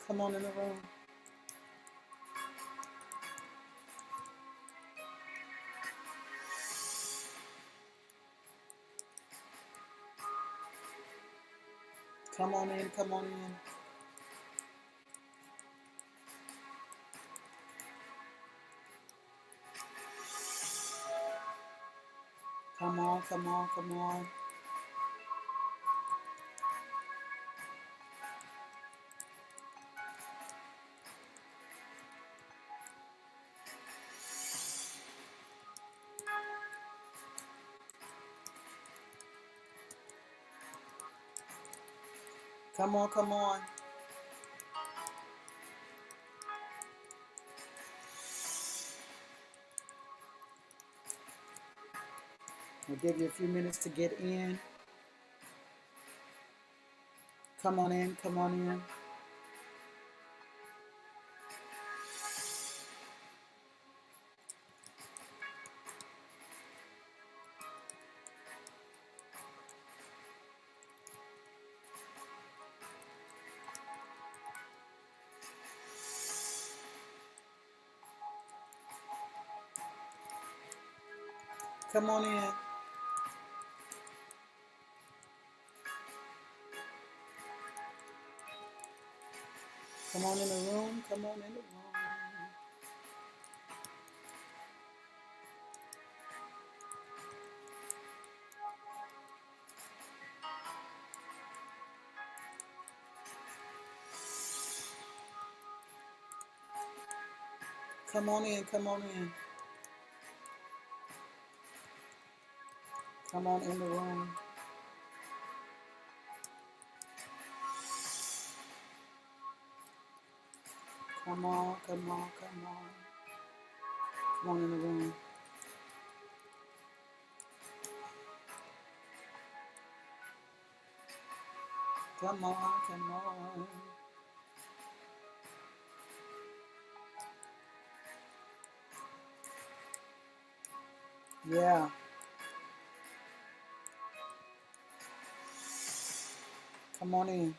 Come on in the room. Come on in, come on in. Come on, come on, come on. Come on, come on. We'll give you a few minutes to get in. Come on in, come on in. Come on in. Come on in the room, come on in the room. Come on in, come on in. Come on in the room. Come on, come on, come on. Come on in the room. Come on, come on. Yeah. Come on in.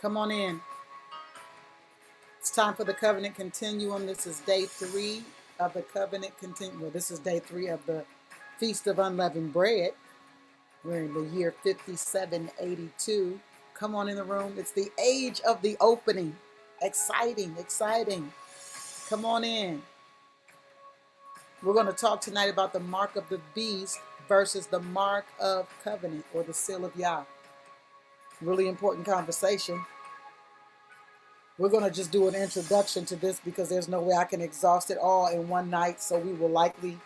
Come on in. It's time for the covenant continuum. This is day 3 of the covenant continuum. Well, this is day 3 of the Feast of Unleavened Bread. We're in the year 5782. Come on in the room. It's the age of the opening. Exciting, exciting. Come on in. We're going to talk tonight about the mark of the beast versus the mark of covenant, or the seal of Yah. Really important conversation. We're going to just do an introduction to this because there's no way I can exhaust it all in one night. So we will likely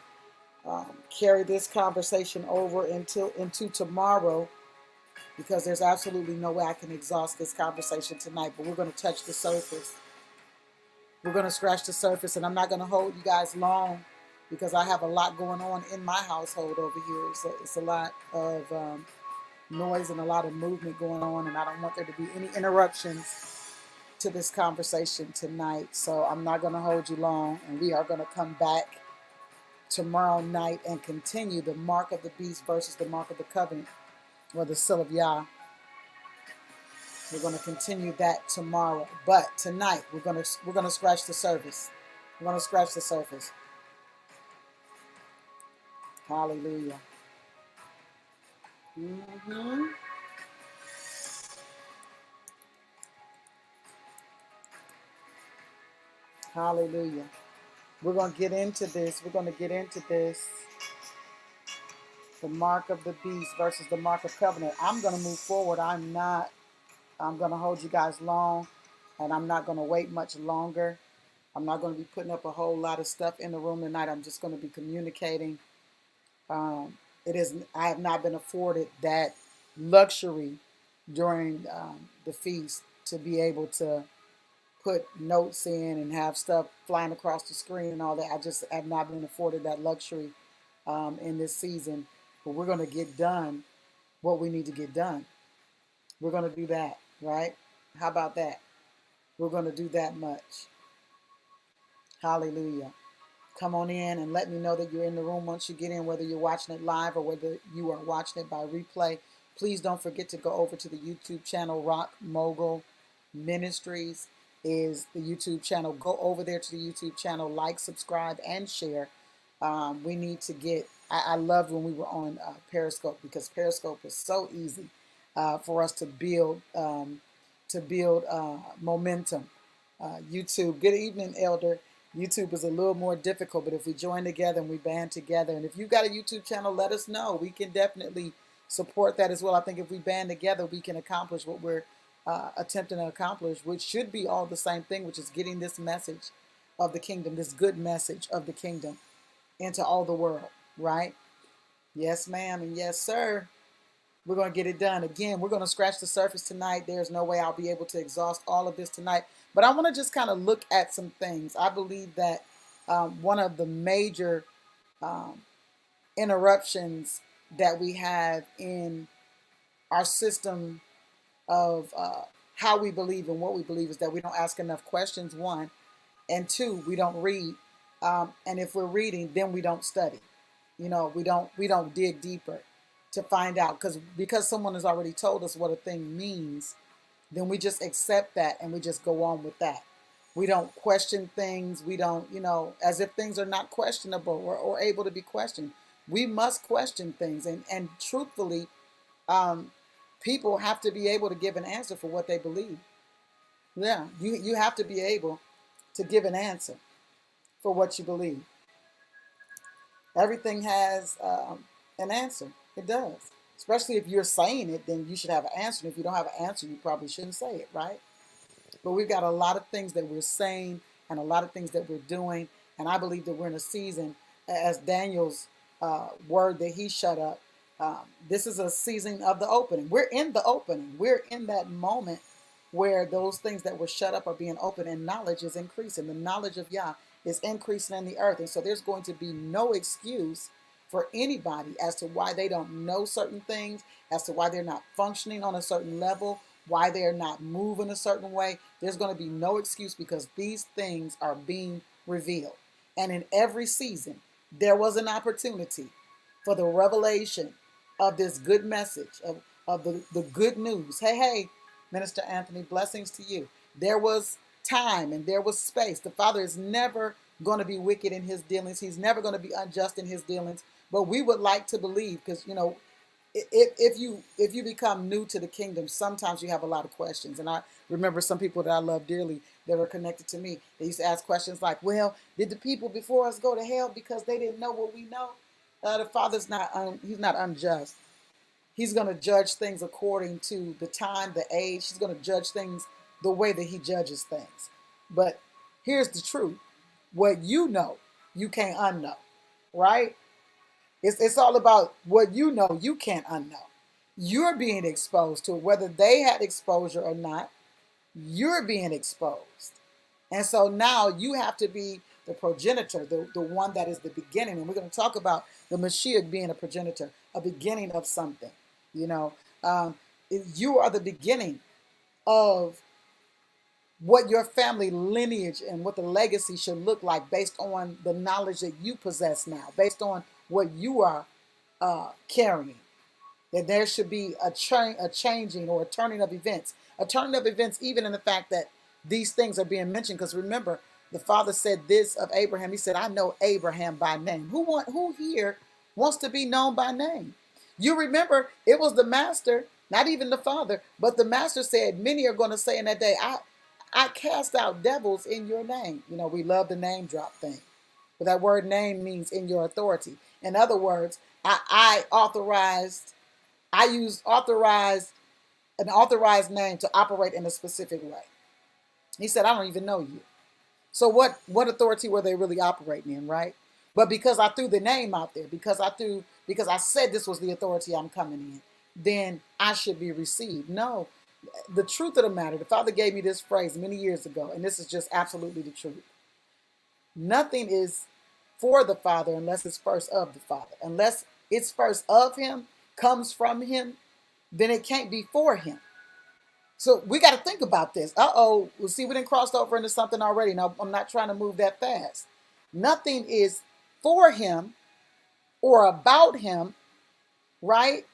carry this conversation over into tomorrow, because there's absolutely no way I can exhaust this conversation tonight. But we're going to touch the surface. We're going to scratch the surface, and I'm not going to hold you guys long because I have a lot going on in my household over here. It's a lot of noise and a lot of movement going on, and I don't want there to be any interruptions to this conversation tonight. So I'm not going to hold you long, and we are going to come back tomorrow night and continue the mark of the beast versus the mark of the covenant, or the seal of Yah. We're going to continue that tomorrow. But tonight we're gonna scratch the surface. We're going to scratch the surface. Hallelujah. Mm-hmm. Hallelujah. We're going to get into this. We're going to get into this. The mark of the beast versus the mark of covenant. I'm going to move forward. I'm going to hold you guys long, and I'm not going to wait much longer. I'm not going to be putting up a whole lot of stuff in the room tonight. I'm just going to be communicating. I have not been afforded that luxury during the feast to be able to put notes in and have stuff flying across the screen and all that. I just have not been afforded that luxury in this season. But we're going to get done what we need to get done. We're going to do that, right? How about that? We're going to do that much. Hallelujah. Come on in and let me know that you're in the room once you get in, whether you're watching it live or whether you are watching it by replay. Please don't forget to go over to the YouTube channel. Rock Mogul Ministries is the YouTube channel. Go over there to the YouTube channel, like, subscribe, and share. We need to get, I loved when we were on Periscope, because Periscope is so easy for us to build momentum. YouTube, good evening, Elder. YouTube is a little more difficult, but if we join together and we band together, and if you've got a YouTube channel, let us know. We can definitely support that as well. I think if we band together, we can accomplish what we're attempting to accomplish, which should be all the same thing, which is getting this message of the kingdom, this good message of the kingdom into all the world, right? Yes, ma'am, and yes, sir. We're going to get it done. Again, we're going to scratch the surface tonight. There's no way I'll be able to exhaust all of this tonight. But I want to just kind of look at some things. I believe that one of the major um, interruptions that we have in our system of how we believe and what we believe is that we don't ask enough questions, one. And two, we don't read. And if we're reading, then we don't study. We don't dig deeper to find out, because someone has already told us what a thing means, then we just accept that and we just go on with that. We don't question things. We don't, as if things are not questionable or able to be questioned. We must question things, and truthfully, um, people have to be able to give an answer for what they believe. Yeah, you have to be able to give an answer for what you believe. Everything has an answer. It does. Especially if you're saying it, then you should have an answer. And if you don't have an answer, you probably shouldn't say it, right? But we've got a lot of things that we're saying and a lot of things that we're doing. And I believe that we're in a season, as Daniel's word that he shut up, this is a season of the opening. We're in the opening. We're in that moment where those things that were shut up are being opened and knowledge is increasing. The knowledge of Yah is increasing in the earth. And so there's going to be no excuse for anybody as to why they don't know certain things, as to why they're not functioning on a certain level, why they're not moving a certain way. There's going to be no excuse, because these things are being revealed. And in every season, there was an opportunity for the revelation of this good message, of the good news. Hey, Minister Anthony, blessings to you. There was time and there was space. The Father is never going to be wicked in his dealings. He's never going to be unjust in his dealings. But we would like to believe, because, if you become new to the kingdom, sometimes you have a lot of questions. And I remember some people that I love dearly that are connected to me. They used to ask questions like, well, did the people before us go to hell because they didn't know what we know? The Father's he's not unjust. He's going to judge things according to the time, the age. He's going to judge things the way that he judges things. But here's the truth. What you know, you can't unknow, right? It's all about what you know you can't unknow. You're being exposed to it. Whether they had exposure or not, you're being exposed. And so now you have to be the progenitor, the one that is the beginning. And we're going to talk about the Mashiach being a progenitor, a beginning of something. You know, you are the beginning of what your family lineage and what the legacy should look like, based on the knowledge that you possess now, based on what you are carrying. that there should be a changing or a turning of events. A turning of events, even in the fact that these things are being mentioned. Because remember, the Father said this of Abraham. He said, I know Abraham by name. Who here wants to be known by name? You remember, it was the Master, not even the Father, but the Master said, many are going to say in that day, I cast out devils in your name. You know, we love the name drop thing. But that word name means in your authority. In other words, I use an authorized name to operate in a specific way. He said, I don't even know you. So what authority were they really operating in, right? But because I threw the name out there, because I said this was the authority I'm coming in, then I should be received. No, the truth of the matter, the Father gave me this phrase many years ago, and this is just absolutely the truth. Nothing is for the Father unless it's first of the Father. Unless it's first of him, comes from him, then it can't be for him. So we got to think about this. We'll see, we didn't cross over into something already. Now, I'm not trying to move that fast. Nothing is for him or about him, right?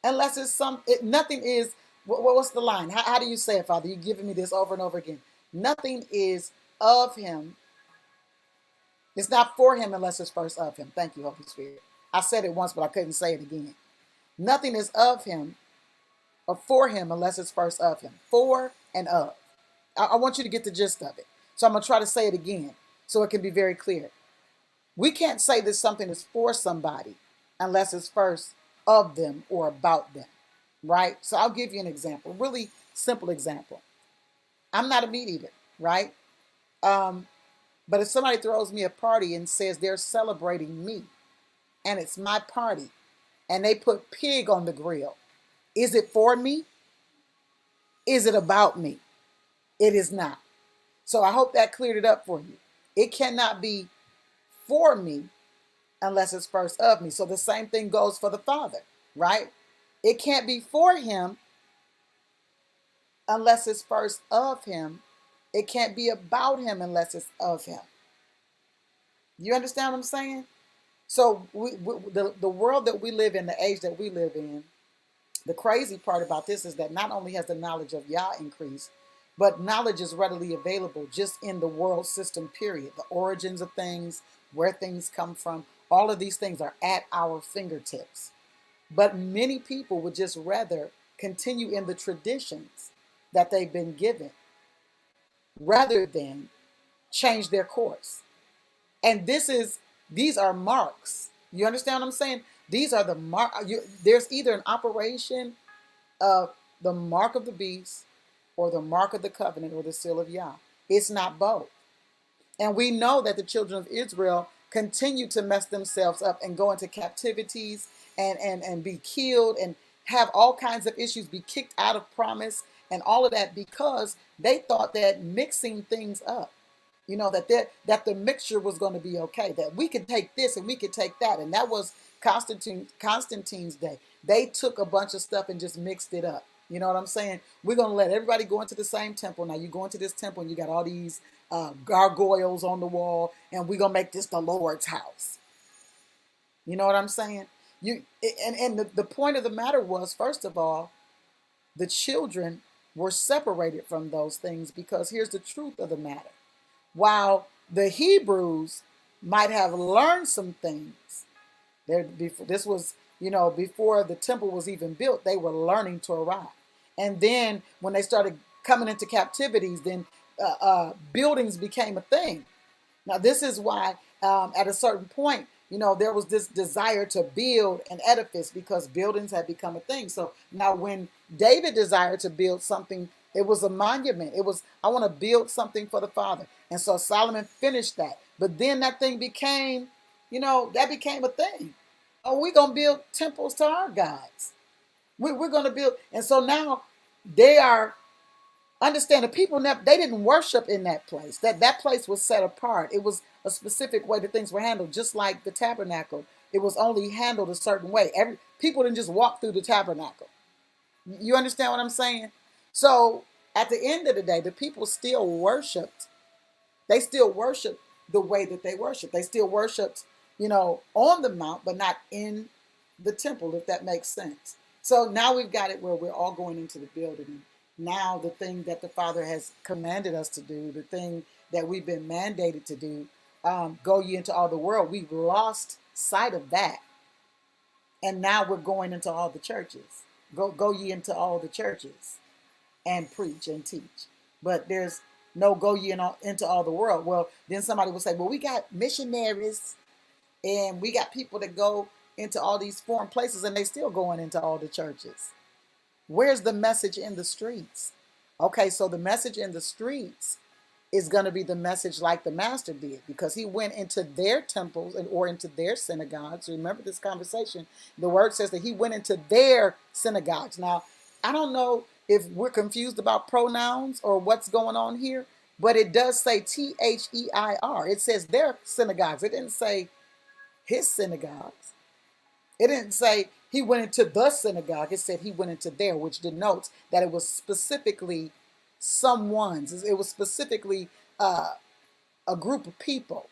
Unless it's nothing is, what's the line? How do you say it, Father? You're giving me this over and over again. Nothing is of him. It's not for him unless it's first of him. Thank you, Holy Spirit. I said it once, but I couldn't say it again. Nothing is of him or for him unless it's first of him. For and of. I want you to get the gist of it. So I'm going to try to say it again so it can be very clear. We can't say that something is for somebody unless it's first of them or about them, right? So I'll give you an example, really simple example. I'm not a meat eater, right? But if somebody throws me a party and says they're celebrating me and it's my party and they put pig on the grill, is it for me? Is it about me? It is not. So I hope that cleared it up for you. It cannot be for me unless it's first of me. So the same thing goes for the Father, right? It can't be for him unless it's first of him. It can't be about him unless it's of him. You understand what I'm saying? So the world that we live in, the age that we live in, the crazy part about this is that not only has the knowledge of Yah increased, but knowledge is readily available just in the world system, period. The origins of things, where things come from, all of these things are at our fingertips. But many people would just rather continue in the traditions that they've been given rather than change their course. And these are marks. You understand what I'm saying? These are the mark. There's either an operation of the mark of the beast or the mark of the covenant or the seal of Yah. It's not both. And we know that the children of Israel continue to mess themselves up and go into captivities and be killed and have all kinds of issues, be kicked out of promise and all of that because they thought that mixing things up, you know, that the mixture was going to be okay, that we could take this and we could take that. And that was Constantine's day. They took a bunch of stuff and just mixed it up. You know what I'm saying? We're going to let everybody go into the same temple. Now you go into this temple and you got all these gargoyles on the wall, and we're going to make this the Lord's house. You know what I'm saying? The point of the matter was, first of all, the children were separated from those things because here's the truth of the matter. While the Hebrews might have learned some things, this was, before the temple was even built, they were learning Torah. And then when they started coming into captivities, then buildings became a thing. Now, this is why at a certain point, there was this desire to build an edifice because buildings had become a thing. So now when David desired to build something, it was a monument. It was, I want to build something for the Father. And so Solomon finished that. But then that thing became, that became a thing. Oh, we're going to build temples to our gods. We're going to build. And so now they are, understand, the people, they didn't worship in that place. That place was set apart. It was a specific way that things were handled, just like the tabernacle. It was only handled a certain way. People didn't just walk through the tabernacle. You understand what I'm saying? So at the end of the day, the people still worshiped. They still worshiped the way that they worshiped. They still worshiped, on the mount, but not in the temple, if that makes sense. So now we've got it where we're all going into the building. Now the thing that the Father has commanded us to do, the thing that we've been mandated to do, go ye into all the world. We've lost sight of that, and now we're going into all the churches. Go ye into all the churches and preach and teach. But there's no go ye into all the world. Well, then somebody will say, well, we got missionaries and we got people that go into all these foreign places and they still going into all the churches. Where's the message in the streets? Okay, so the message in the streets is going to be the message like the master did, because he went into their temples or into their synagogues. Remember this conversation. The word says that he went into their synagogues. Now, I don't know if we're confused about pronouns or what's going on here, but it does say Their. It says their synagogues. It didn't say his synagogues. It didn't say he went into the synagogue. It said he went into there, which denotes that it was specifically someone's. It was specifically a group of people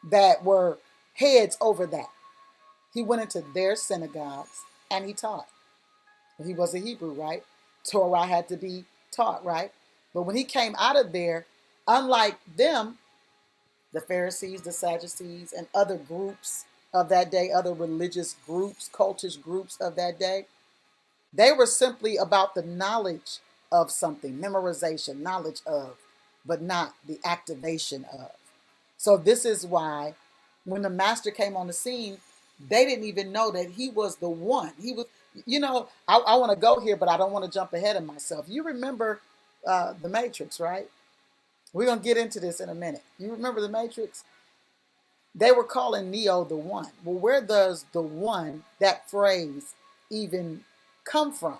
that were heads over that. He went into their synagogues and he taught. He was a Hebrew, right? Torah had to be taught, right? But when he came out of there, unlike them, the Pharisees, the Sadducees, and other groups of that day, other religious groups, cultish groups of that day, they were simply about the knowledge of something, memorization, knowledge of, but not the activation of. So this is why when the master came on the scene, they didn't even know that he was the one. He was, I want to go here, but I don't want to jump ahead of myself. You remember the Matrix, right? We're going to get into this in a minute. You remember the Matrix? They were calling Neo the one. Well, where does the one, that phrase, even come from?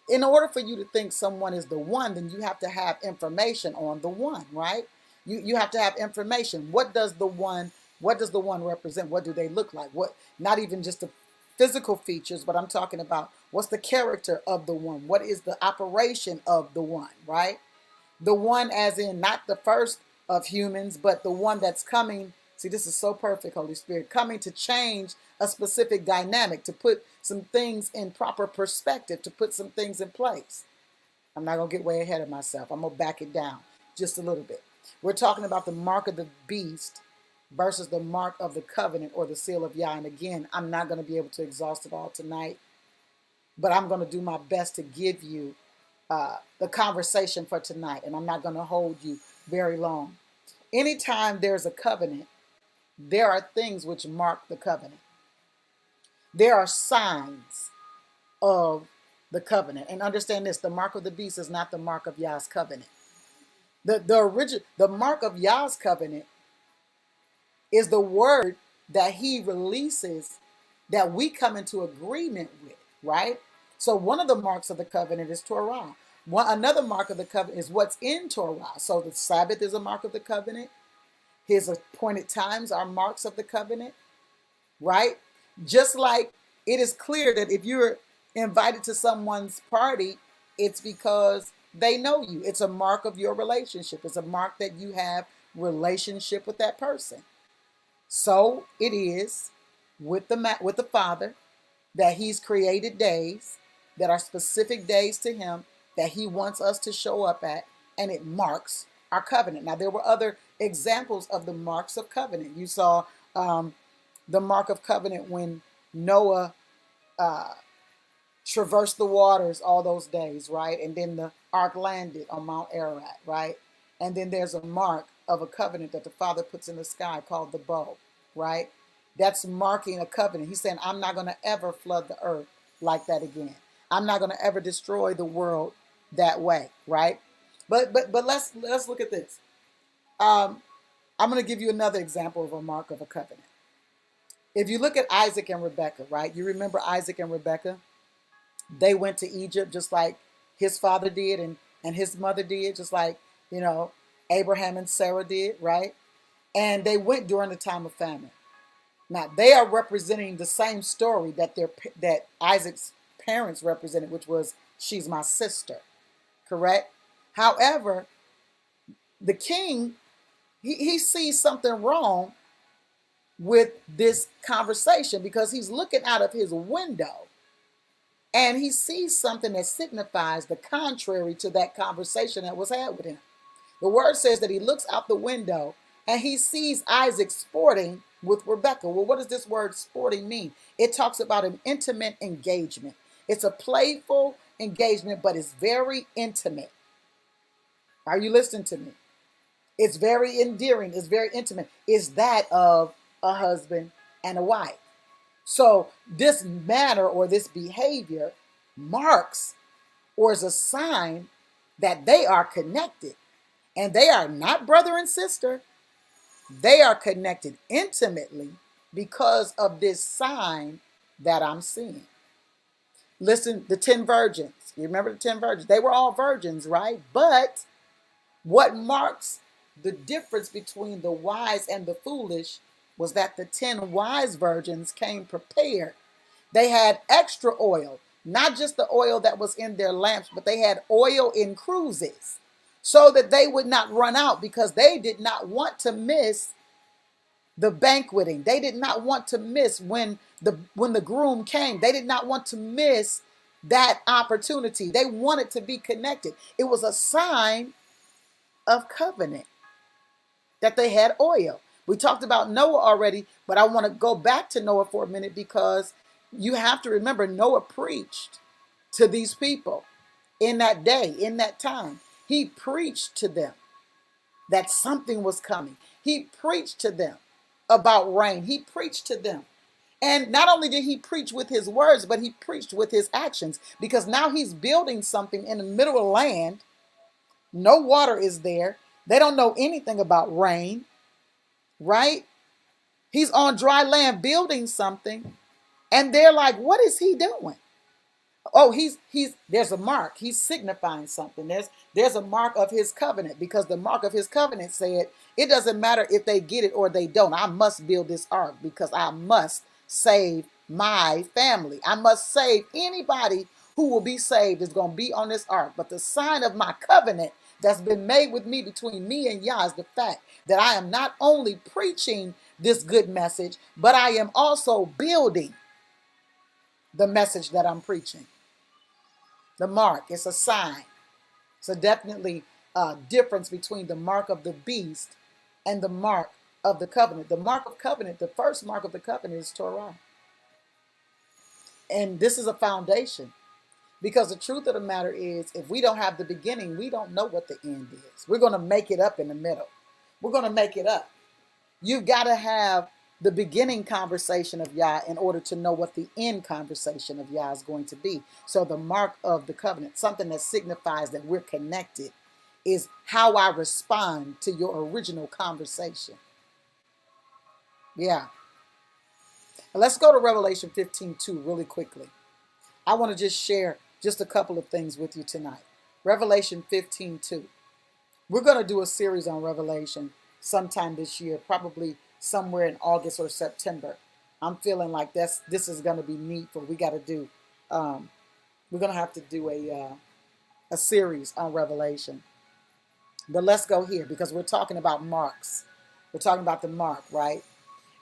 In order for you to think someone is the one, then you have to have information on the one, right? You have to have information. What does the one represent? What do they look like? What, not even just the physical features, but I'm talking about what's the character of the one? What is the operation of the one, right? The one as in not the first of humans, but the one that's coming. See, this is so perfect, Holy Spirit, coming to change a specific dynamic, to put some things in proper perspective, to put some things in place. I'm not going to get way ahead of myself. I'm going to back it down just a little bit. We're talking about the mark of the beast versus the mark of the covenant or the seal of Yah. And again, I'm not going to be able to exhaust it all tonight, but I'm going to do my best to give you the conversation for tonight, and I'm not going to hold you very long. Anytime there's a covenant, there are things which mark the covenant. There are signs of the covenant. And understand this, the mark of the beast is not the mark of Yah's covenant. The mark of Yah's covenant is the word that he releases that we come into agreement with, right? So one of the marks of the covenant is Torah. Another mark of the covenant is what's in Torah. So the Sabbath is a mark of the covenant. His appointed times are marks of the covenant, right? Just like it is clear that if you're invited to someone's party, it's because they know you. It's a mark of your relationship. It's a mark that you have relationship with that person. So it is with the Father, that he's created days that are specific days to him that he wants us to show up at, and it marks our covenant. Now, there were other examples of the marks of covenant. You saw the mark of covenant when Noah traversed the waters all those days, right? And then the ark landed on Mount Ararat, right? And then there's a mark of a covenant that the Father puts in the sky called the bow, right? That's marking a covenant. He's saying, I'm not going to ever flood the earth like that again. I'm not going to ever destroy the world that way, right? But let's look at this. I'm going to give you another example of a mark of a covenant. If you look at Isaac and Rebekah, right? You remember Isaac and Rebekah? They went to Egypt just like his father did and his mother did, just like, Abraham and Sarah did, right? And they went during the time of famine. Now, they are representing the same story that Isaac's parents represented, which was, she's my sister, correct? However, the king, he sees something wrong with this conversation because he's looking out of his window And he sees something that signifies the contrary to that conversation that was had with him. The word says that he looks out the window and he sees Isaac sporting with Rebekah. Well, what does this word sporting mean? It talks about an intimate engagement. It's a playful engagement, but it's very intimate. Are you listening to me? It's very endearing. It's very intimate. It's that of a husband and a wife. So this manner or this behavior marks or is a sign that they are connected. And they are not brother and sister. They are connected intimately because of this sign that I'm seeing. Listen, the 10 virgins. You remember the 10 virgins? They were all virgins, right? But what marks the difference between the wise and the foolish was that the 10 wise virgins came prepared. They had extra oil, not just the oil that was in their lamps, but they had oil in cruises so that they would not run out, because they did not want to miss the banqueting. They did not want to miss when the groom came. They did not want to miss that opportunity. They wanted to be connected. It was a sign of covenant that they had oil. We talked about Noah already, but I want to go back to Noah for a minute, because you have to remember Noah preached to these people in that day, in that time. He preached to them that something was coming. He preached to them about rain. He preached to them. And not only did he preach with his words, but he preached with his actions, because now he's building something in the middle of land. No water is there. They don't know anything about rain, right? He's on dry land building something, and they're like, what is he doing? Oh, he's there's a mark. He's signifying something. There's a mark of his covenant, because the mark of his covenant said, it doesn't matter if they get it or they don't. I must build this ark because I must save my family. I must save anybody who will be saved is going to be on this ark. But the sign of my covenant that's been made with me between me and Yah is the fact that I am not only preaching this good message, but I am also building the message that I'm preaching. The mark, it's a sign. So definitely a difference between the mark of the beast and the mark of the covenant. The mark of covenant, the first mark of the covenant is Torah. And this is a foundation, because the truth of the matter is, if we don't have the beginning, we don't know what the end is. We're going to make it up in the middle. We're going to make it up. You've got to have the beginning conversation of Yah in order to know what the end conversation of Yah is going to be. So the mark of the covenant, something that signifies that we're connected, is how I respond to your original conversation. Yeah. Let's go to Revelation 15:2 really quickly. I want to just share just a couple of things with you tonight. Revelation 15:2. We're going to do a series on Revelation sometime this year, probably somewhere in August or September. I'm feeling like this is going to be needful. We got to do, we're going to have to do a series on Revelation. But let's go here, because we're talking about marks. We're talking about the mark, right?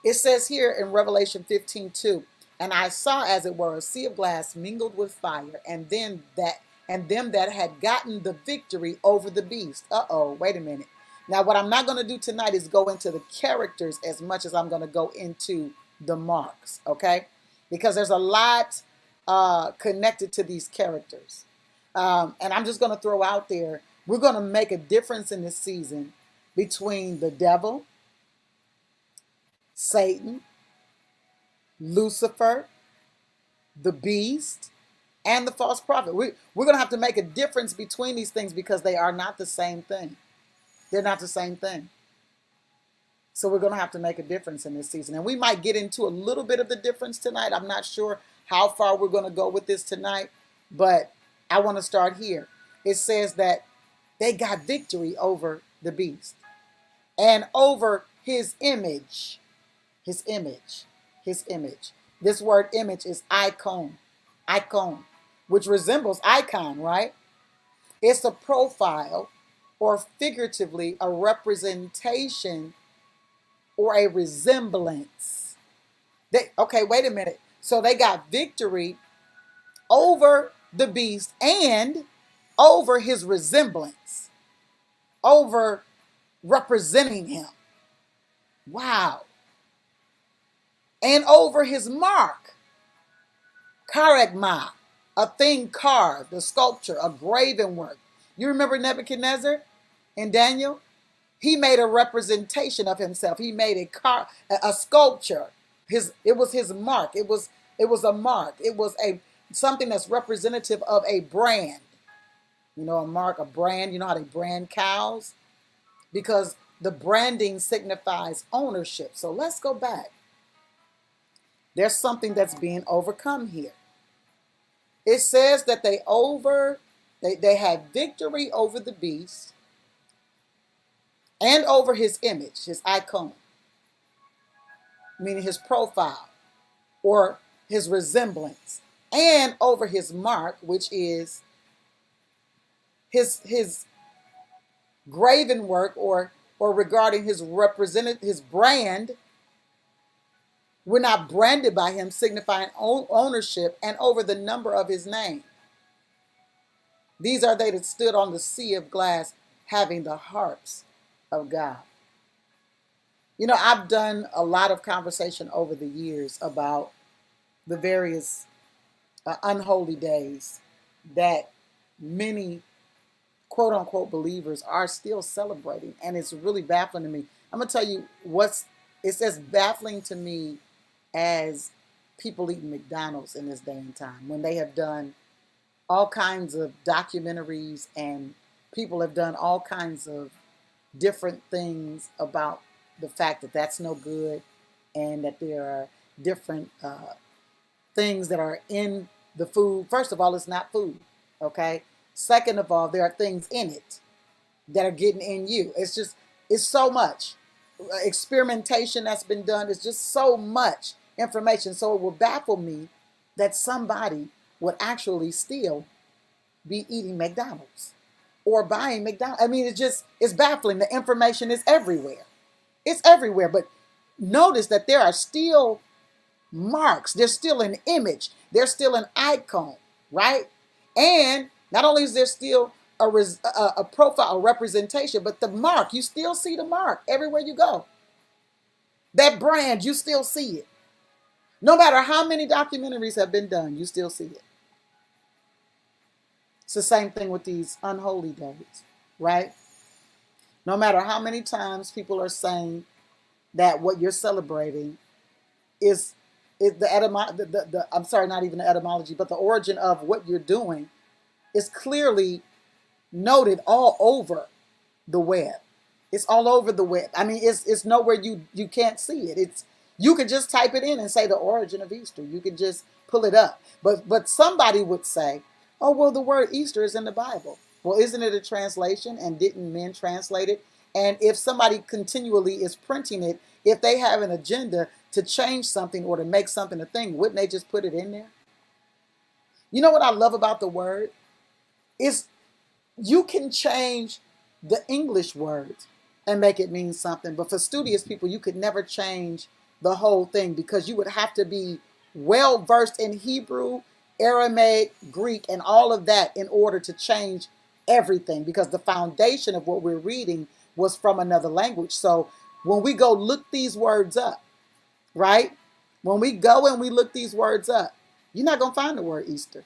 It says here in Revelation 15:2, and I saw, as it were, a sea of glass mingled with fire, and them that had gotten the victory over the beast. Wait a minute. Now, what I'm not going to do tonight is go into the characters as much as I'm going to go into the marks, okay? Because there's a lot connected to these characters. And I'm just going to throw out there, we're going to make a difference in this season between the devil, Satan, Lucifer, the beast, and the false prophet. We're going to have to make a difference between these things, because they are not the same thing. They're not the same thing. So we're going to have to make a difference in this season. And we might get into a little bit of the difference tonight. I'm not sure how far we're going to go with this tonight, but I want to start here. It says that they got victory over the beast and over his image. His image. His image. This word image is icon. Icon, which resembles icon, right? It's a profile, or figuratively a representation or a resemblance. Okay, wait a minute. So they got victory over the beast and over his resemblance, over representing him. Wow. And over his mark, charagma, a thing carved, a sculpture, a graven work. You remember Nebuchadnezzar in Daniel? He made a representation of himself. He made a sculpture. It was his mark. It was a mark. It was something that's representative of a brand. You know, a mark, a brand. You know how they brand cows? Because the branding signifies ownership. So let's go back. There's something that's being overcome here. It says that they had victory over the beast and over his image, his icon, meaning his profile or his resemblance, and over his mark, which is his graven work or regarding his his brand. We're not branded by him, signifying ownership, and over the number of his name. These are they that stood on the sea of glass, having the harps of God. You know, I've done a lot of conversation over the years about the various unholy days that many quote unquote believers are still celebrating. And it's really baffling to me. I'm going to tell you it's as baffling to me as people eating McDonald's in this day and time, when they have done all kinds of documentaries and people have done all kinds of different things about the fact that that's no good and that there are different things that are in the food. First of all, it's not food, okay? Second of all, there are things in it that are getting in you. It's so much experimentation that's been done. It's just so much information. So it will baffle me that somebody would actually still be eating McDonald's or buying McDonald's. I mean, it's baffling. The information is everywhere. It's everywhere. But notice that there are still marks. There's still an image. There's still an icon, right? And not only is there still a profile, a representation, but the mark, you still see the mark everywhere you go. That brand, you still see it. No matter how many documentaries have been done, you still see it. It's the same thing with these unholy days, right? No matter how many times people are saying that what you're celebrating is I'm sorry, not even the etymology, but the origin of what you're doing is clearly noted all over the web. It's all over the web. I mean, it's nowhere you can't see it. You can just type it in and say the origin of Easter. You can just pull it up. But somebody would say, oh, well, the word Easter is in the Bible. Well, isn't it a translation? And didn't men translate it? And if somebody continually is printing it, if they have an agenda to change something or to make something a thing, wouldn't they just put it in there? You know what I love about the word? Is you can change the English words and make it mean something. But for studious people, you could never change the whole thing, because you would have to be well versed in Hebrew, Aramaic, Greek, and all of that in order to change everything, because the foundation of what we're reading was from another language. So when we go look these words up, right? When we go and we look these words up, you're not going to find the word Easter.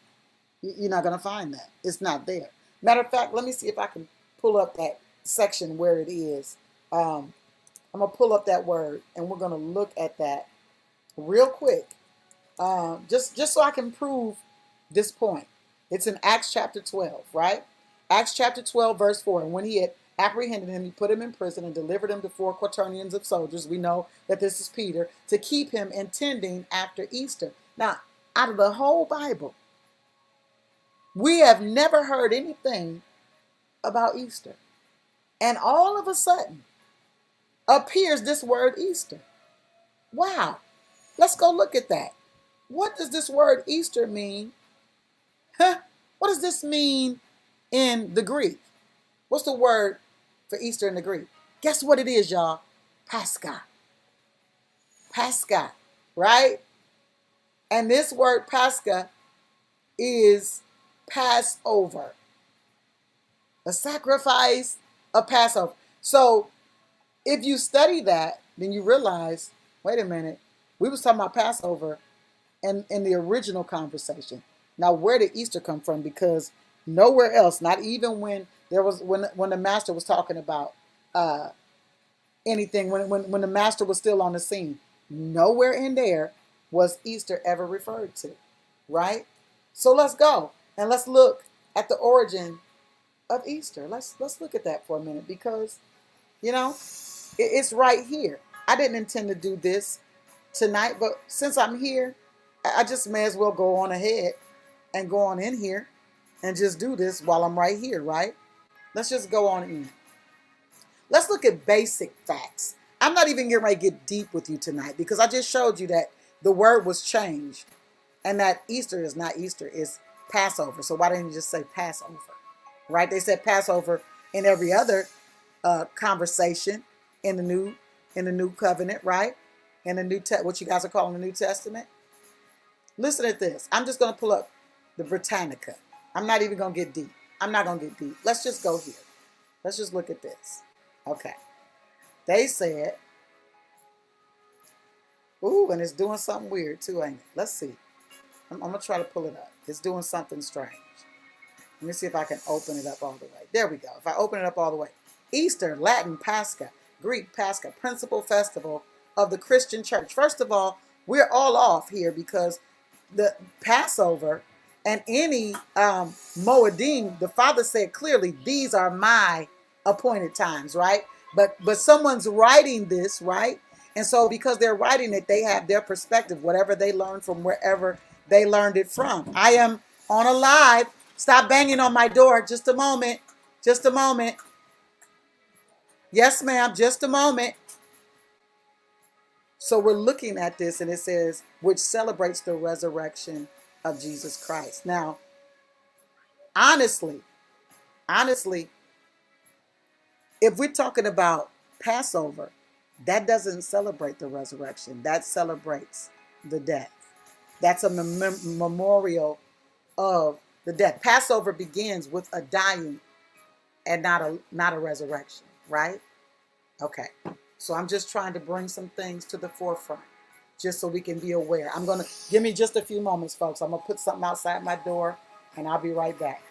You're not going to find that. It's not there. Matter of fact, let me see if I can pull up that section where it is. I'm going to pull up that word and we're going to look at that real quick. Just so I can prove this point. It's in Acts chapter 12, right? Acts chapter 12, verse 4. And when he had apprehended him, he put him in prison and delivered him to 4 quaternions of soldiers. We know that this is Peter, to keep him intending after Easter. Now, out of the whole Bible, we have never heard anything about Easter. And all of a sudden appears this word Easter. Wow. Let's go look at that. What does this word Easter mean? What does this mean in the Greek? What's the word for Easter in the Greek? Guess what it is, y'all? Pascha. Pascha, right? And this word Pascha is Passover, a sacrifice of Passover. So if you study that, then you realize, wait a minute, we was talking about Passover in the original conversation. Now, where did Easter come from? Because nowhere else, not even when there was when the master was talking about uh, anything, when the master was still on the scene, nowhere in there was Easter ever referred to, right? So let's go and let's look at the origin of Easter. Let's look at that for a minute because you know it's right here. I didn't intend to do this tonight, but since I'm here, I just may as well go on ahead and go on in here and just do this while I'm right here, right? Let's just go on in. Let's look at basic facts. I'm not even getting ready to get deep with you tonight because I just showed you that the word was changed and that Easter is not Easter, it's Passover. So why didn't you just say Passover, right? They said Passover in every other conversation in the new covenant, right? In the what you guys are calling the New Testament. Listen at this. I'm just going to pull up the Britannica. I'm not even going to get deep. I'm not going to get deep. Let's just go here. Let's just look at this. Okay. They said, ooh, and it's doing something weird too, ain't it? Let's see. I'm going to try to pull it up. It's doing something strange. Let me see if I can open it up all the way. There we go. If I open it up all the way. Easter, Latin, Pascha, Greek, Pascha, principal festival of the Christian church. First of all, we're all off here because the Passover and any Moedim, the Father said clearly, these are my appointed times, right? But someone's writing this, right? And so because they're writing it, they have their perspective, whatever they learned from wherever they learned it from. I am on a live. Stop banging on my door. Just a moment. Just a moment. Yes, ma'am. Just a moment. So we're looking at this and it says, which celebrates the resurrection of Jesus Christ. Now, honestly, if we're talking about Passover, that doesn't celebrate the resurrection. That celebrates the death. That's a memorial of the death. Passover begins with a dying and not a resurrection, right? Okay. So I'm just trying to bring some things to the forefront just so we can be aware. I'm going to give me just a few moments, folks. I'm going to put something outside my door and I'll be right back.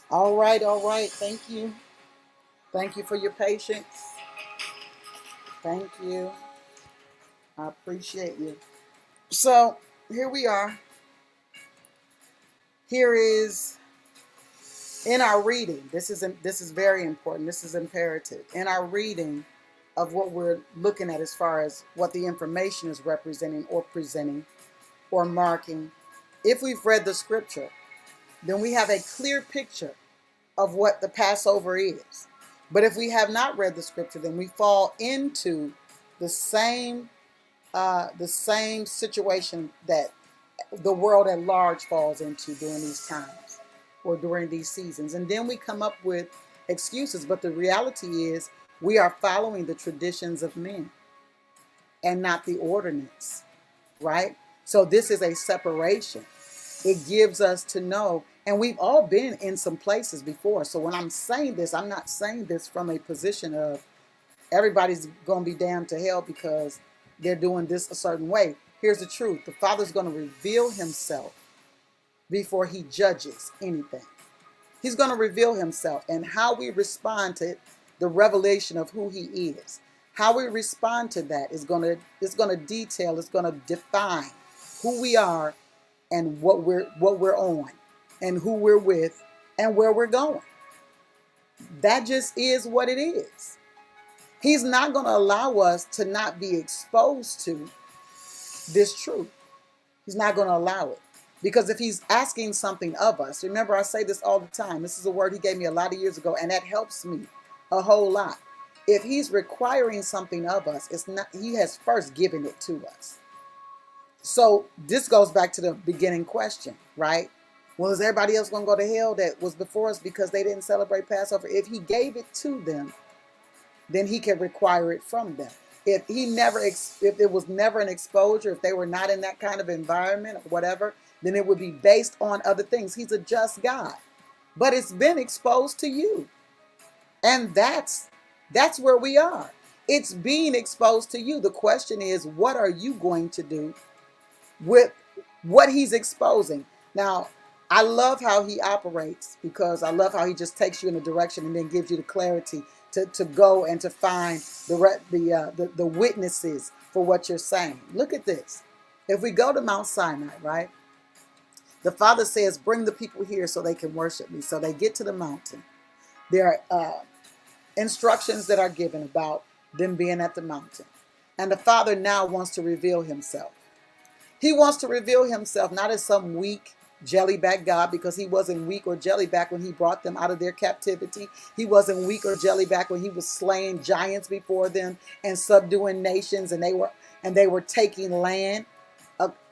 All right, all right. Thank you. Thank you for your patience. Thank you. I appreciate you. So here we are. Here is in our reading. This is very important. This is imperative. In our reading of what we're looking at as far as what the information is representing or presenting or marking, If we've read the scripture, then we have a clear picture of what the Passover is. But if we have not read the scripture, then we fall into the same situation that the world at large falls into during these times or during these seasons. And then we come up with excuses. But the reality is we are following the traditions of men and not the ordinance, right? So this is a separation. It gives us to know, and we've all been in some places before. So when I'm saying this, I'm not saying this from a position of everybody's going to be damned to hell because they're doing this a certain way. Here's the truth. The Father's going to reveal himself before he judges anything. He's going to reveal himself, and how we respond to the revelation of who he is. How we respond to that is going to detail, it's going to define who we are and what we're on and who we're with and where we're going. That just is what it is. He's not going to allow us to not be exposed to this truth. He's not going to allow it. Because if he's asking something of us, remember I say this all the time. This is a word he gave me a lot of years ago, and that helps me a whole lot. If he's requiring something of us, it's not, he has first given it to us. So this goes back to the beginning question, right? Well, is everybody else going to go to hell that was before us because they didn't celebrate Passover? If he gave it to them, then he can require it from them. If it was never an exposure, if they were not in that kind of environment or whatever, then it would be based on other things. He's a just God, but it's been exposed to you. And that's where we are. It's being exposed to you. The question is, what are you going to do with what he's exposing? Now, I love how he operates, because I love how he just takes you in a direction and then gives you the clarity to go and to find the witnesses for what you're saying. Look at this. If we go to Mount Sinai, right? The Father says, bring the people here so they can worship me. So they get to the mountain. There are instructions that are given about them being at the mountain. And the Father now wants to reveal himself. He wants to reveal himself not as some weak, jellyback God, because he wasn't weak or jellyback when he brought them out of their captivity. He wasn't weak or jellyback when he was slaying giants before them and subduing nations, and they were taking land,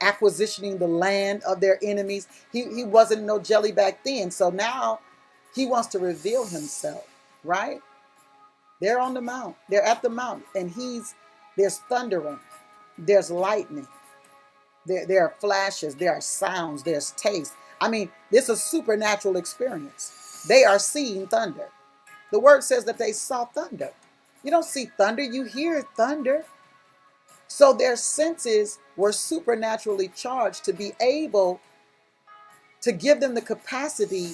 acquisitioning the land of their enemies. He wasn't no jellyback then. So now he wants to reveal himself, right? They're on the mount. They're at the mount, and there's thundering, there's lightning. There are flashes, there are sounds, there's taste. I mean, this is a supernatural experience. They are seeing thunder. The word says that they saw thunder. You don't see thunder, you hear thunder. So their senses were supernaturally charged to be able to give them the capacity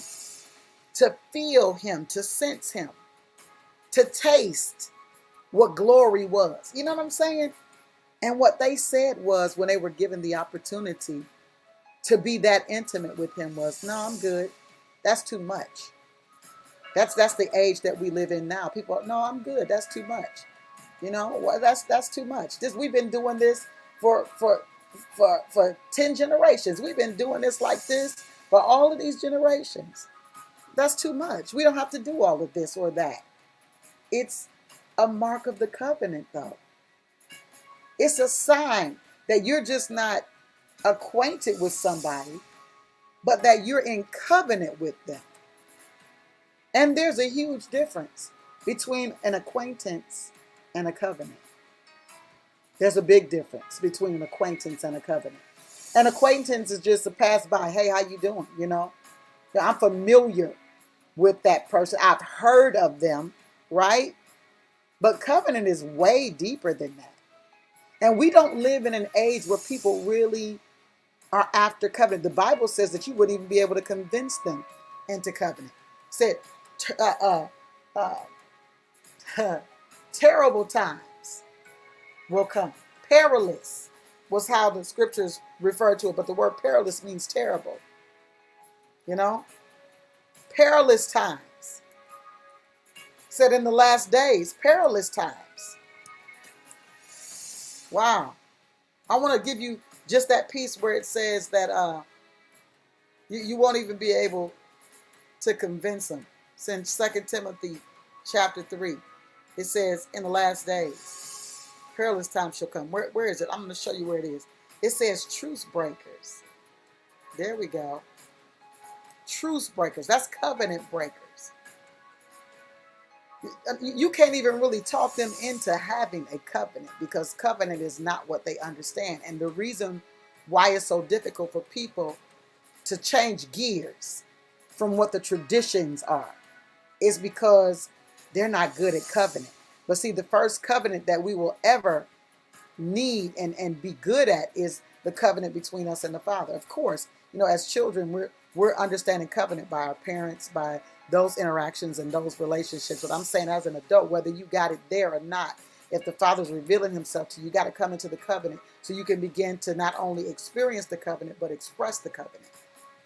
to feel him, to sense him, to taste what glory was. You know what I'm saying? And what they said was, when they were given the opportunity to be that intimate with him, was, no, I'm good. That's too much. That's the age that we live in now. People, no, I'm good. That's too much. You know, well, that's too much. We've been doing this for 10 generations. We've been doing this like this for all of these generations. That's too much. We don't have to do all of this or that. It's a mark of the covenant, though. It's a sign that you're just not acquainted with somebody, but that you're in covenant with them. And there's a huge difference between an acquaintance and a covenant. There's a big difference between an acquaintance and a covenant. An acquaintance is just a pass by. Hey, how you doing? You know, I'm familiar with that person. I've heard of them, right? But covenant is way deeper than that. And we don't live in an age where people really are after covenant. The Bible says that you wouldn't even be able to convince them into covenant. It said, terrible times will come. Perilous was how the scriptures refer to it, but the word perilous means terrible. You know? Perilous times. Said in the last days, perilous times. Wow. I want to give you just that piece where it says that You won't even be able to convince them. Since 2 Timothy chapter 3, it says, in the last days, perilous times shall come. Where is it? I'm going to show you where it is. It says truce breakers. There we go. Truce breakers. That's covenant breakers. You can't even really talk them into having a covenant, because covenant is not what they understand. And the reason why it's so difficult for people to change gears from what the traditions are is because they're not good at covenant. But see, the first covenant that we will ever need and be good at is the covenant between us and the Father. Of course, as children, we're understanding covenant by our parents, by those interactions and those relationships. But I'm saying, as an adult, whether you got it there or not, if the Father's revealing himself to you, you got to come into the covenant so you can begin to not only experience the covenant, but express the covenant.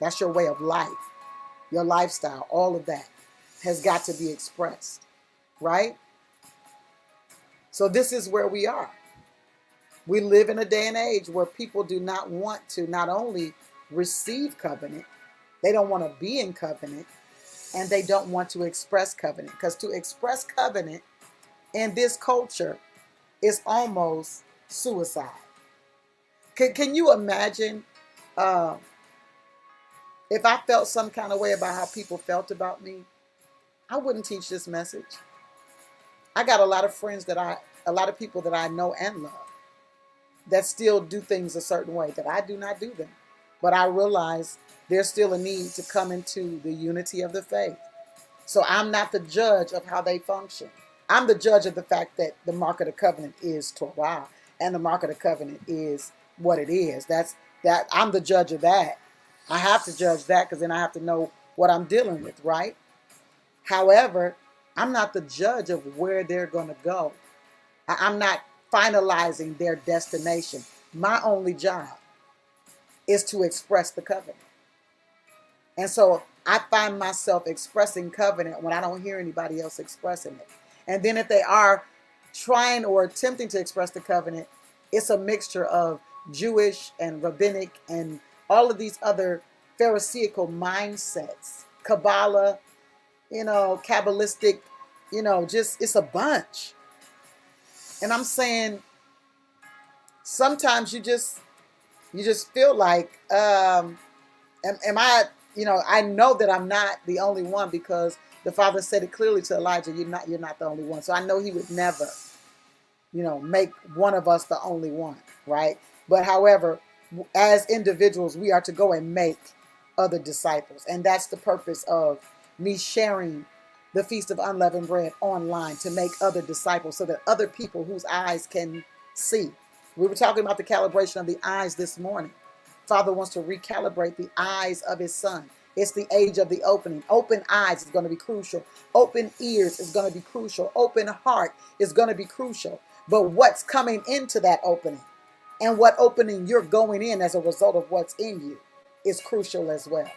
That's your way of life, your lifestyle, all of that has got to be expressed, right? So this is where we are. We live in a day and age where people do not want to not only receive covenant, they don't want to be in covenant, and they don't want to express covenant. Because to express covenant in this culture is almost suicide. Can you imagine if I felt some kind of way about how people felt about me? I wouldn't teach this message. I got a lot of friends a lot of people that I know and love that still do things a certain way, that I do not do them. But I realize there's still a need to come into the unity of the faith. So I'm not the judge of how they function. I'm the judge of the fact that the mark of the covenant is Torah, and the mark of the covenant is what it is. That I'm the judge of that. I have to judge that, because then I have to know what I'm dealing with, right? However, I'm not the judge of where they're going to go. I'm not finalizing their destination. My only job is to express the covenant. And so I find myself expressing covenant when I don't hear anybody else expressing it. And then if they are trying or attempting to express the covenant, it's a mixture of Jewish and rabbinic and all of these other Pharisaical mindsets, Kabbalah, Kabbalistic, just it's a bunch. And I'm saying, sometimes you just feel like, am I, I know that I'm not the only one, because the Father said it clearly to Elijah, you're not the only one. So I know he would never, make one of us the only one, right? But however, as individuals, we are to go and make other disciples. And that's the purpose of me sharing the Feast of Unleavened Bread online, to make other disciples so that other people whose eyes can see. We were talking about the calibration of the eyes this morning. Father wants to recalibrate the eyes of his son. It's the age of the opening. Open eyes is going to be crucial. Open ears is going to be crucial. Open heart is going to be crucial. But what's coming into that opening, and what opening you're going in as a result of what's in you, is crucial as well.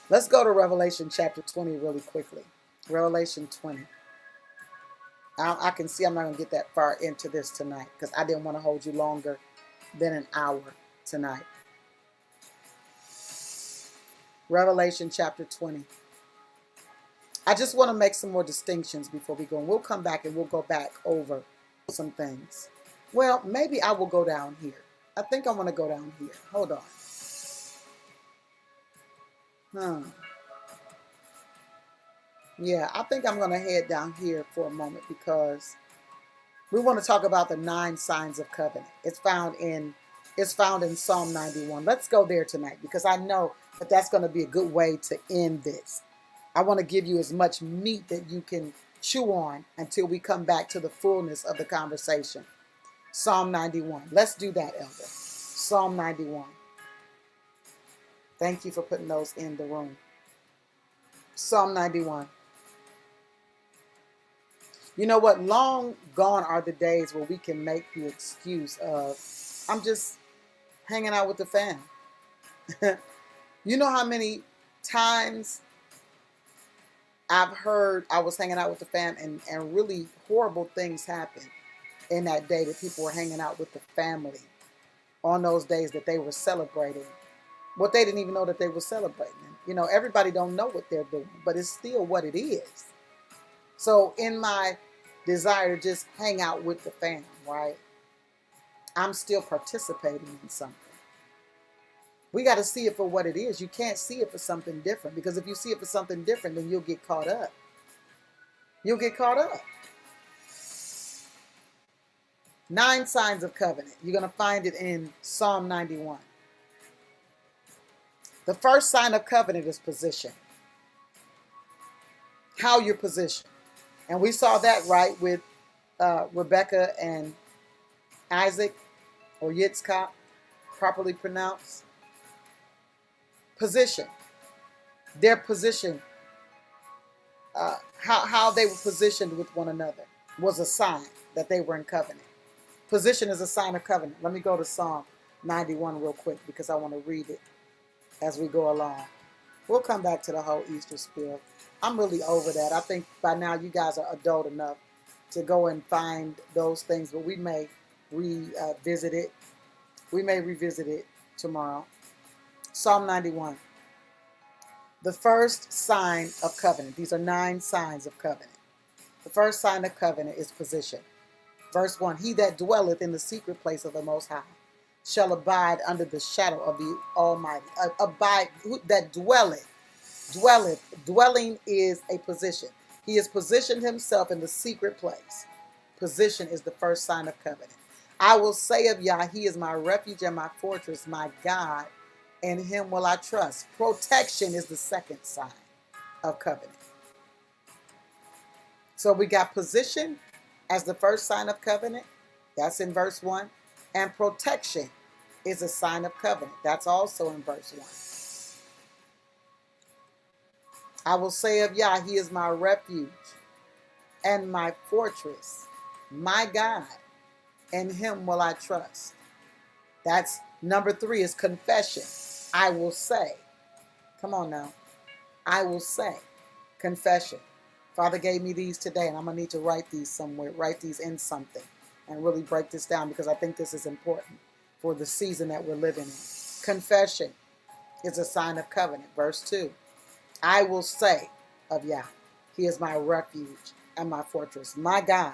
Let's go to Revelation chapter 20 really quickly. Revelation 20. I can see I'm not going to get that far into this tonight, because I didn't want to hold you longer than an hour tonight. Revelation chapter 20. I just want to make some more distinctions before we go. And we'll come back and we'll go back over some things. Well, maybe I will go down here. I think I want to go down here. Hold on. Yeah, I think I'm going to head down here for a moment, because we want to talk about the 9 signs of covenant. It's found in Psalm 91. Let's go there tonight, because I know that that's going to be a good way to end this. I want to give you as much meat that you can chew on until we come back to the fullness of the conversation. Psalm 91. Let's do that, Elder. Psalm 91. Thank you for putting those in the room. Psalm 91. You know what? Long gone are the days where we can make the excuse of, I'm just hanging out with the fam. You know how many times I've heard I was hanging out with the fam, and really horrible things happened in that day, that people were hanging out with the family. on those days that they were celebrating what they didn't even know that they were celebrating. You know, everybody don't know what they're doing, but it's still what it is. So in my desire to just hang out with the fam, right, I'm still participating in something. We got to see it for what it is. You can't see it for something different, because if you see it for something different, then you'll get caught up. You'll get caught up. 9 signs of covenant. You're going to find it in Psalm 91. The first sign of covenant is position. How you're positioned. And we saw that, right, with Rebecca and Isaac, or Yitzchak, properly pronounced. Position. Their position, how they were positioned with one another was a sign that they were in covenant. Position is a sign of covenant. Let me go to Psalm 91 real quick, because I want to read it as we go along. We'll come back to the whole Easter spiel. I'm really over that. I think by now you guys are adult enough to go and find those things, but we may revisit it. We may revisit it tomorrow. Psalm 91. The first sign of covenant. These are 9 signs of covenant. The first sign of covenant is position. Verse 1, he that dwelleth in the secret place of the Most High shall abide under the shadow of the Almighty. That dwelleth. Dwelling is a position. He has positioned himself in the secret place. Position is the first sign of covenant. I will say of Yah, he is my refuge and my fortress, my God, in him will I trust. Protection is the second sign of covenant. So we got position as the first sign of covenant. That's in verse 1. And protection is a sign of covenant. That's also in verse 1. I will say of Yah, he is my refuge and my fortress, my God, in him will I trust. That's number 3 is confession. I will say. Come on now. I will say. Confession. Father gave me these today, and I'm going to need to write these somewhere, write these in something, and really break this down, because I think this is important for the season that we're living in. Confession is a sign of covenant. Verse 2. I will say of Yah, he is my refuge and my fortress, my God,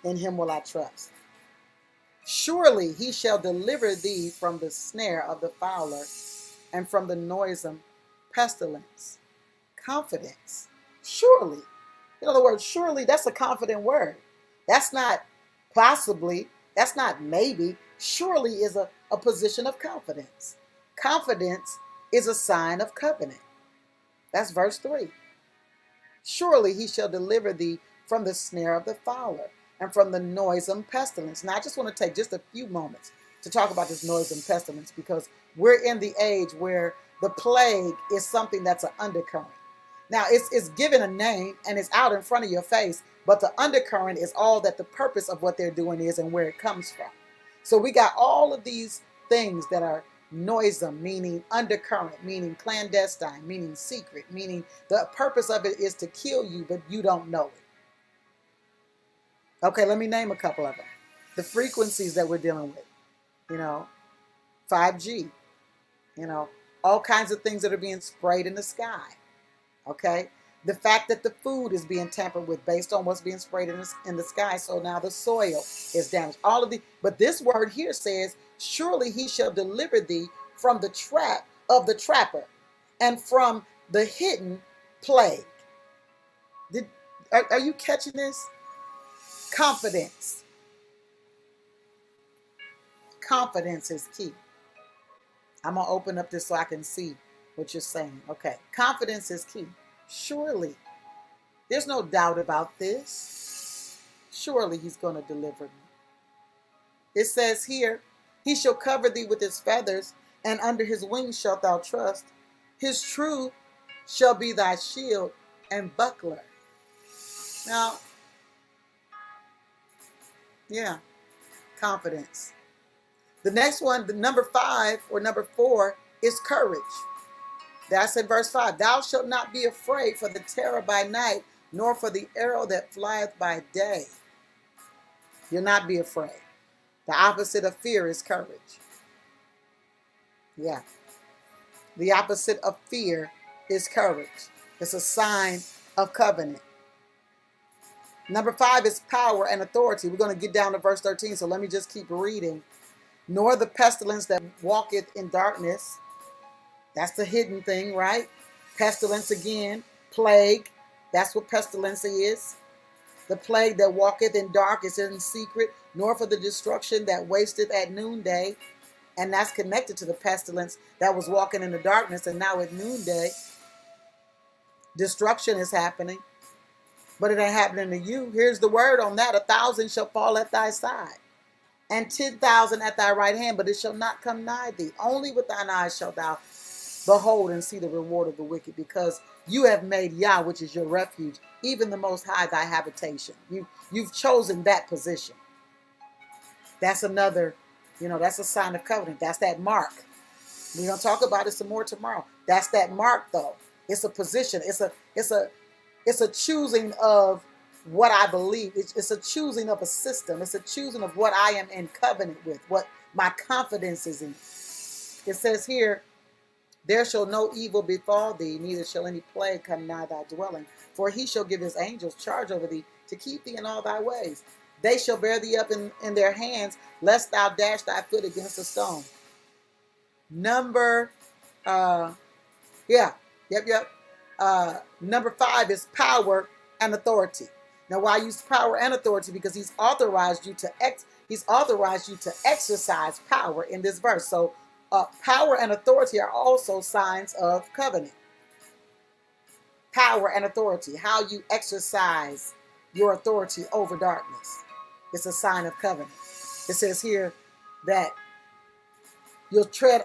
in him will I trust. Surely he shall deliver thee from the snare of the fowler and from the noisome pestilence. Confidence. Surely. In other words, surely, that's a confident word. That's not possibly. That's not maybe. Surely is a position of confidence. Confidence is a sign of covenant. That's verse 3. Surely he shall deliver thee from the snare of the fowler and from the noisome pestilence. Now, I just want to take just a few moments to talk about this noisome pestilence, because we're in the age where the plague is something that's an undercurrent. Now, it's given a name and it's out in front of your face, but the undercurrent is all that the purpose of what they're doing is and where it comes from. So we got all of these things that are noisome, meaning undercurrent, meaning clandestine, meaning secret, meaning the purpose of it is to kill you, but you don't know it. Okay, let me name a couple of them. The frequencies that we're dealing with, 5G, all kinds of things that are being sprayed in the sky. Okay, the fact that the food is being tampered with based on what's being sprayed in the sky, so now the soil is damaged. All of the, but this word here says, surely he shall deliver thee from the trap of the trapper and from the hidden plague. Are you catching this? Confidence. Confidence is key. I'm going to open up this so I can see what you're saying. Okay. Confidence is key. Surely. There's no doubt about this. Surely he's going to deliver me. It says here, he shall cover thee with his feathers, and under his wings shalt thou trust. His truth shall be thy shield and buckler. Now, yeah, confidence. The next one, the number 5 or number 4 is courage. That's in verse 5. Thou shalt not be afraid for the terror by night, nor for the arrow that flieth by day. You'll not be afraid. The opposite of fear is courage. Yeah. The opposite of fear is courage. It's a sign of covenant. Number 5 is power and authority. We're going to get down to verse 13, so let me just keep reading. Nor the pestilence that walketh in darkness. That's the hidden thing, right? Pestilence again, plague. That's what pestilence is. The plague that walketh in dark is in secret, nor for the destruction that wasteth at noonday. And that's connected to the pestilence that was walking in the darkness, and now at noonday, destruction is happening. But it ain't happening to you. Here's the word on that. 1,000 shall fall at thy side, and 10,000 at thy right hand, but it shall not come nigh thee. Only with thine eyes shalt thou behold and see the reward of the wicked, because you have made Yah, which is your refuge, even the Most High, thy habitation. You've chosen that position. That's another, that's a sign of covenant. That's that mark. We're going to talk about it some more tomorrow. That's that mark, though. It's a position. It's a choosing of what I believe. It's a choosing of a system. It's a choosing of what I am in covenant with, what my confidence is in. It says here, there shall no evil befall thee, neither shall any plague come nigh thy dwelling. For he shall give his angels charge over thee, to keep thee in all thy ways. They shall bear thee up in their hands, lest thou dash thy foot against a stone. Number 5 is power and authority. Now, why I use power and authority? Because he's authorized you to exercise power in this verse. So power and authority are also signs of covenant. Power and authority, how you exercise your authority over darkness. It's a sign of covenant. It says here that you'll tread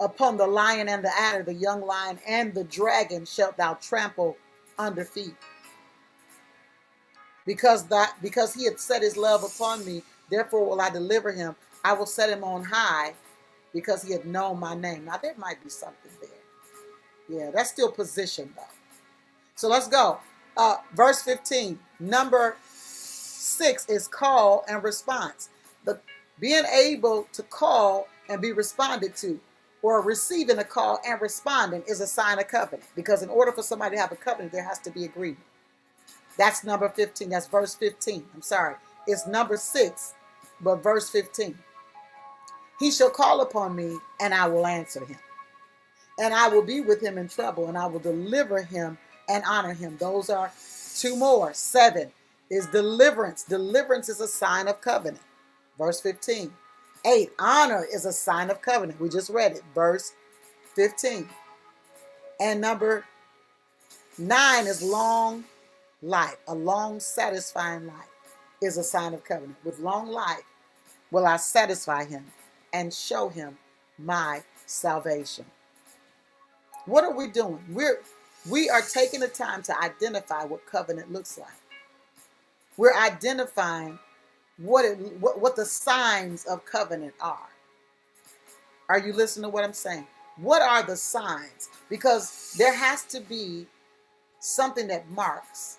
upon the lion and the adder, the young lion and the dragon shalt thou trample under feet. Because he had set his love upon me, therefore will I deliver him. I will set him on high, because he had known my name. Now there might be something there. Yeah, that's still position though. So let's go. Verse 15. Number 6 is call and response. Being able to call and be responded to, or receiving a call and responding, is a sign of covenant. Because in order for somebody to have a covenant, there has to be agreement. That's number 15. That's verse 15. I'm sorry. It's number 6, but verse 15. He shall call upon me, and I will answer him. And I will be with him in trouble, and I will deliver him and honor him. Those are 2 more. 7 is deliverance. Deliverance is a sign of covenant. Verse 15. 8, honor is a sign of covenant. We just read it. Verse 15. And number 9 is long life. A long, satisfying life is a sign of covenant. With long life will I satisfy him and show him my salvation. What are we doing? We are taking the time to identify what covenant looks like. We're identifying what the signs of covenant are. Are you listening to what I'm saying? What are the signs? Because there has to be something that marks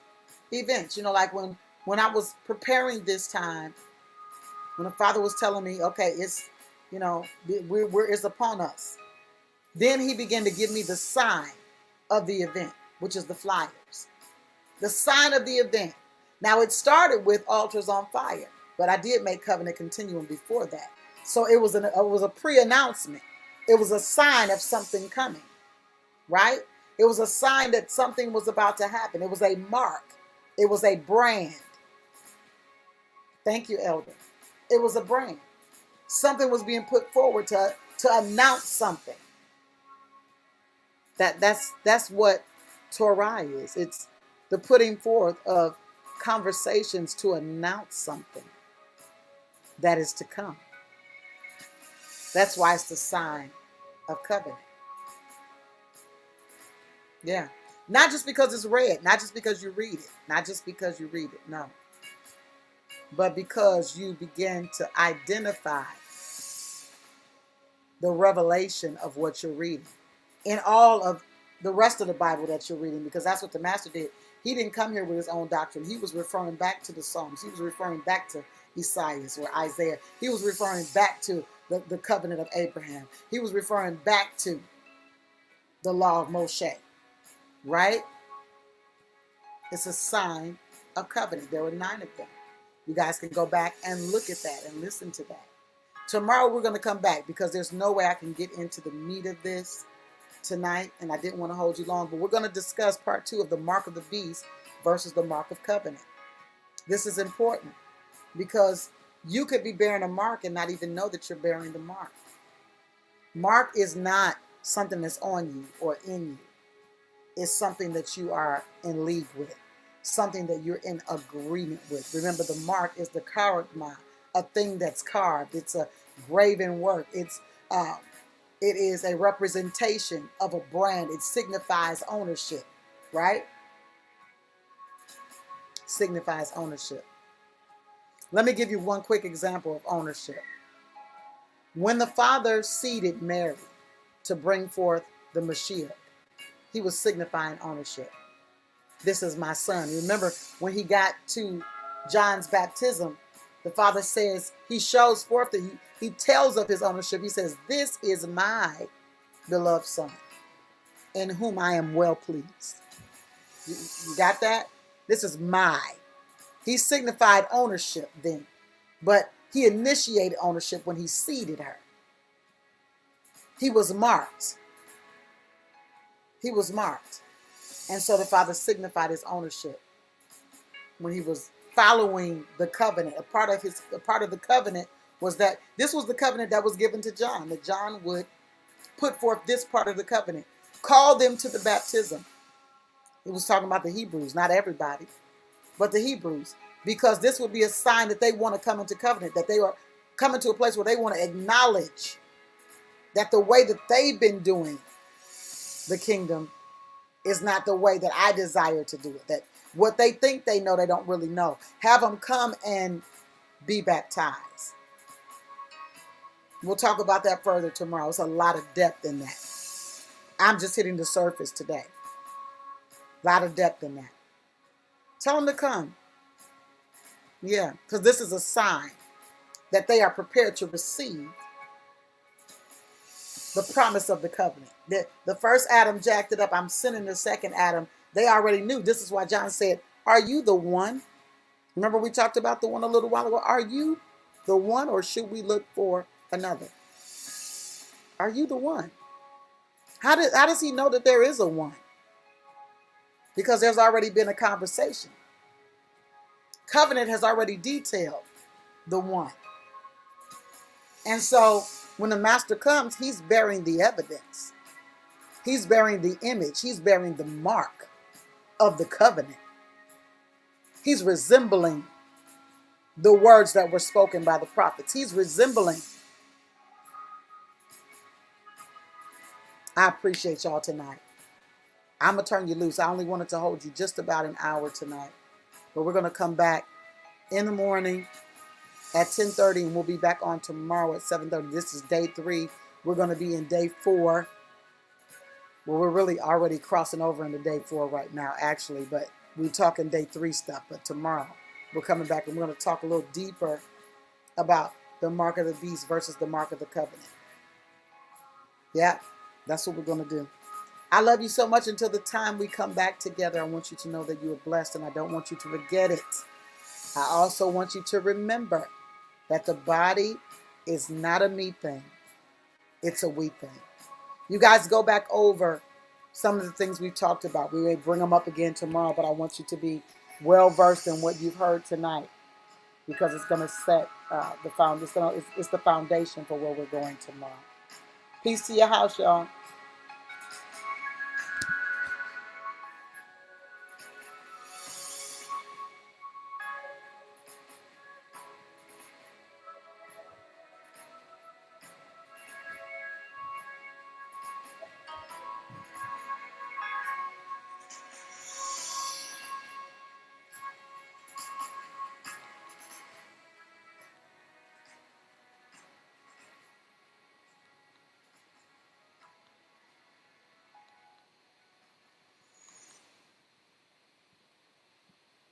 events. Like when I was preparing this time, when the Father was telling me, okay, it's, it's upon us. Then he began to give me the sign of the event, which is the flyers. The sign of the event. Now, it started with altars on fire, but I did make covenant continuum before that. So it was a pre-announcement. It was a sign of something coming, right? It was a sign that something was about to happen. It was a mark. It was a brand. Thank you, Elder. It was a brand. Something was being put forward to announce something. That's what Torah is. It's the putting forth of conversations to announce something that is to come. That's why it's the sign of covenant. Yeah. Not just because it's read, not just because you read it, no. But because you begin to identify the revelation of what you're reading in all of the rest of the Bible that you're reading, because that's what the Master did. He didn't come here with his own doctrine. He was referring back to the Psalms. He was referring back to Isaiah or Isaiah. He was referring back to the covenant of Abraham. He was referring back to the law of Moshe, right? It's a sign of covenant. There were 9 of them. You guys can go back and look at that and listen to that. Tomorrow we're going to come back because there's no way I can get into the meat of this tonight, and I didn't want to hold you long, but we're going to discuss part 2 of the mark of the beast versus the mark of covenant. This is important because you could be bearing a mark and not even know that you're bearing the mark. Mark is not something that's on you or in you. It's something that you are in league with, something that you're in agreement with. Remember, the mark is the charagma, a thing that's carved. It's a graven work. It is a representation of a brand. It signifies ownership, right? Signifies ownership. Let me give you one quick example of ownership. When the Father seeded Mary to bring forth the Mashiach, he was signifying ownership. This is my son. Remember, when he got to John's baptism, the Father says, he shows forth that he tells of his ownership. He says, this is my beloved son, in whom I am well pleased. You got that? This is my. He signified ownership then, but he initiated ownership when he seeded her. He was marked. He was marked. And so the Father signified his ownership when he was following the covenant. A part of the covenant was that this was the covenant that was given to John, that John would put forth this part of the covenant, call them to the baptism. He was talking about the Hebrews, not everybody, but the Hebrews, because this would be a sign that they want to come into covenant, that they are coming to a place where they want to acknowledge that the way that they've been doing the kingdom is not the way that I desire to do it. That what they think they know, they don't really know. Have them come and be baptized. We'll talk about that further tomorrow. It's a lot of depth in that. I'm just hitting the surface today. A lot of depth in that. Tell them to come. Yeah, because this is a sign that they are prepared to receive the promise of the covenant. The first Adam jacked it up. I'm sending the second Adam. They already knew. This is why John said, are you the one? Remember we talked about the one a little while ago? Are you the one, or should we look for another? Are you the one? How does he know that there is a one? Because there's already been a conversation. Covenant has already detailed the one. And so when the master comes, he's bearing the evidence. He's bearing the image. He's bearing the mark of the covenant. He's resembling the words that were spoken by the prophets. He's resembling. I appreciate y'all tonight. I'm going to turn you loose. I only wanted to hold you just about an hour tonight. But we're going to come back in the morning at 10:30, and we'll be back on tomorrow at 7:30. This is day 3. We're going to be in day 4. Well, we're really already crossing over into day 4 right now, actually. But we're talking day 3 stuff. But tomorrow, we're coming back, and we're going to talk a little deeper about the mark of the beast versus the mark of the covenant. Yeah, that's what we're going to do. I love you so much. Until the time we come back together, I want you to know that you are blessed, and I don't want you to forget it. I also want you to remember that the body is not a me thing. It's a we thing. You guys go back over some of the things we've talked about. We may bring them up again tomorrow, but I want you to be well versed in what you've heard tonight, because it's going to set the foundation. It's the foundation for where we're going tomorrow. Peace to your house, y'all.